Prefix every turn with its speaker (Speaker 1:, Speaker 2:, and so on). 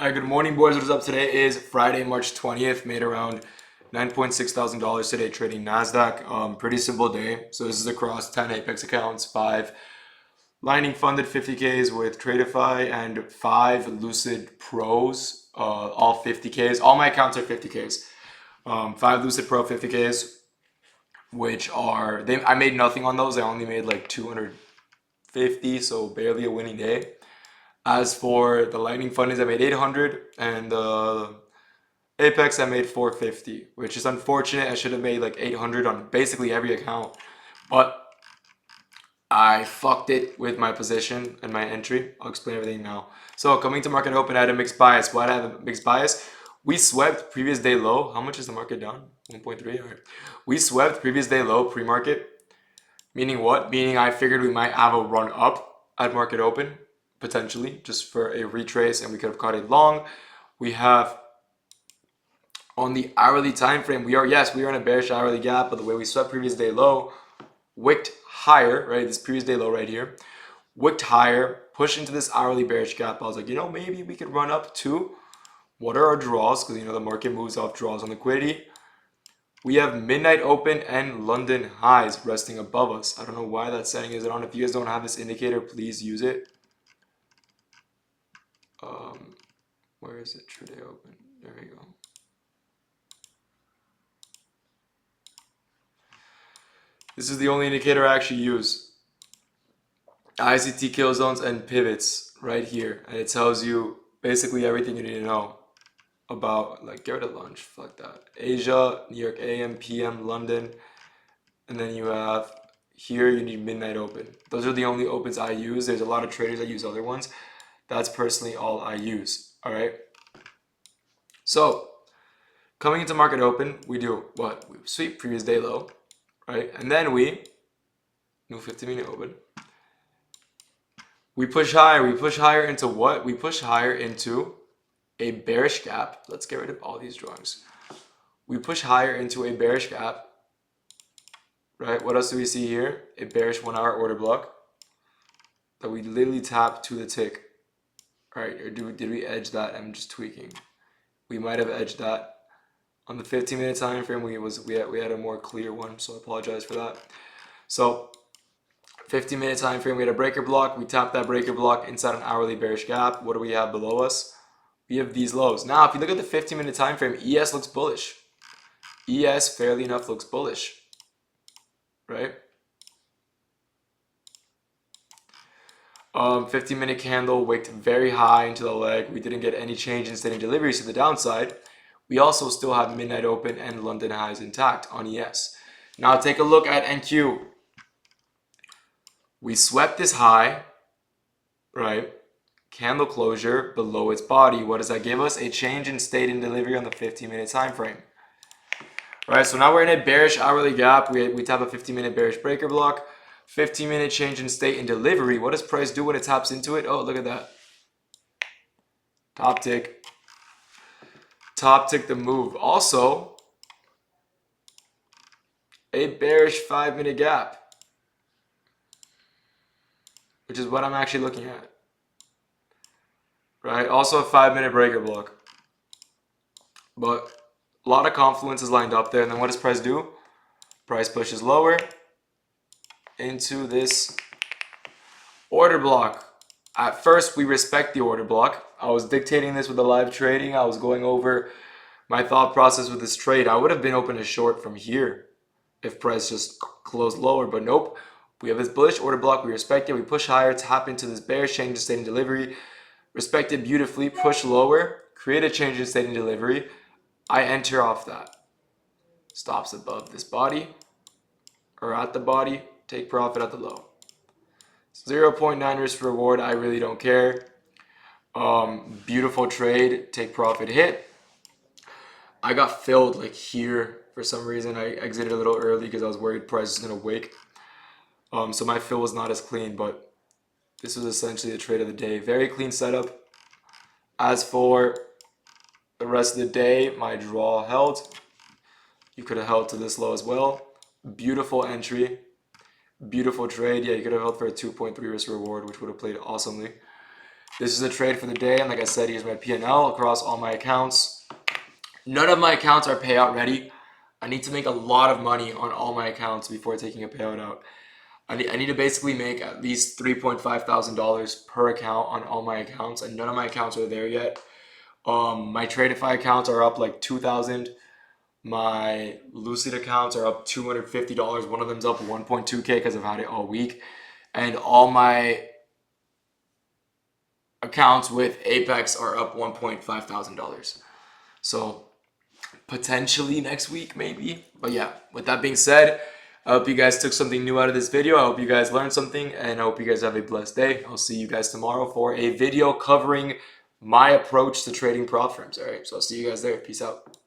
Speaker 1: Alright, good morning, boys. What is up? Today is Friday, March 20th. Made around $9.6 thousand today trading Nasdaq. Pretty simple day. So this is across 10 Apex accounts, 5 Lightning funded 50Ks with Tradeify, and 5 Lucid Pros, all 50Ks. All my accounts are 50Ks. 5 Lucid Pro 50Ks, which are I made nothing on those. I only made like 250, so barely a winning day. As for the Lightning fundings, I made 800, and the Apex I made 450, which is unfortunate. I should have made like 800 on basically every account, but I fucked it with my position and my entry. I'll explain everything now. So coming to market open, I had a mixed bias. Why did I have a mixed bias? We swept previous day low. How much is the market down? 1.3. All right. We swept previous day low pre-market. Meaning what? Meaning I figured we might have a run up at market open, potentially, just for a retrace, and we could have caught it long. We have on the hourly time frame, we are in a bearish hourly gap, but the way we swept previous day low, wicked higher, right? This previous day low right here, wicked higher, push into this hourly bearish gap. I was like, maybe we could run up to what are our draws, because the market moves off draws on liquidity. We have midnight open and London highs resting above us. I don't know why that setting is on. If you guys don't have this indicator, please use it. Where is it? True day open. There we go. This is the only indicator I actually use. ICT kill zones and pivots right here. And it tells you basically everything you need to know about, like, get rid of lunch, fuck that. Asia, New York AM, PM, London. And then you have here, you need midnight open. Those are the only opens I use. There's a lot of traders that use other ones. That's personally all I use. All right. So coming into market open, we do what? We sweep previous day low, right? And then we new 50-minute open. We push higher. We push higher into what? We push higher into a bearish gap. Let's get rid of all these drawings. We push higher into a bearish gap, right? What else do we see here? A bearish 1 hour order block that we literally tap to the tick. All right, or did we edge that? I'm just tweaking. We might have edged that. On the 15-minute time frame, we had a more clear one, so I apologize for that. So 15-minute time frame, we had a breaker block. We tapped that breaker block inside an hourly bearish gap. What do we have below us? We have these lows. Now, if you look at the 15-minute time frame, ES looks bullish. ES, fairly enough, looks bullish, right? 15-minute candle wicked very high into the leg. We didn't get any change in steady deliveries to the downside. We also still have midnight open and London highs intact on ES. Now take a look at NQ. We swept this high, right? Candle closure below its body. What does that give us? A change in state in delivery on the 15-minute time frame. Right, so now we're in a bearish hourly gap. We tap a 15-minute bearish breaker block. 15-minute change in state in delivery. What does price do when it taps into it? Oh, look at that. Top tick. Top tick the move. Also, a bearish 5-minute gap, which is what I'm actually looking at. Right? Also a 5-minute breaker block. But a lot of confluence is lined up there. And then what does price do? Price pushes lower into this order block. At first, we respect the order block. I was dictating this with the live trading. I was going over my thought process with this trade. I would have been open to short from here if price just closed lower, but nope. We have this bullish order block. We respect it. We push higher, tap into this bearish change in state in delivery. Respect it beautifully. Push lower, create a change in state in delivery. I enter off that. Stops above this body or at the body. Take profit at the low. 0.9 risk reward. I really don't care. Beautiful trade. Take profit hit. I got filled like here for some reason. I exited a little early because I was worried price is gonna wake. So my fill was not as clean, but this was essentially the trade of the day. Very clean setup. As for the rest of the day, my draw held. You could have held to this low as well. Beautiful entry. Beautiful trade. Yeah, you could have held for a 2.3 risk reward, which would have played awesomely. This is a trade for the day, and like I said, here's my P&L across all my accounts. None of my accounts are payout ready. I need to make a lot of money on all my accounts before taking a payout out. I need to basically make at least $3.5 thousand per account on all my accounts, and none of my accounts are there yet. My Tradeify accounts are up like 2,000. My Lucid accounts are up $250. One of them's up 1.2K because I've had it all week. And all my accounts with Apex are up $1.5 thousand. So potentially next week, maybe. But yeah, with that being said, I hope you guys took something new out of this video. I hope you guys learned something, and I hope you guys have a blessed day. I'll see you guys tomorrow for a video covering my approach to trading prop firms. All right, so I'll see you guys there. Peace out.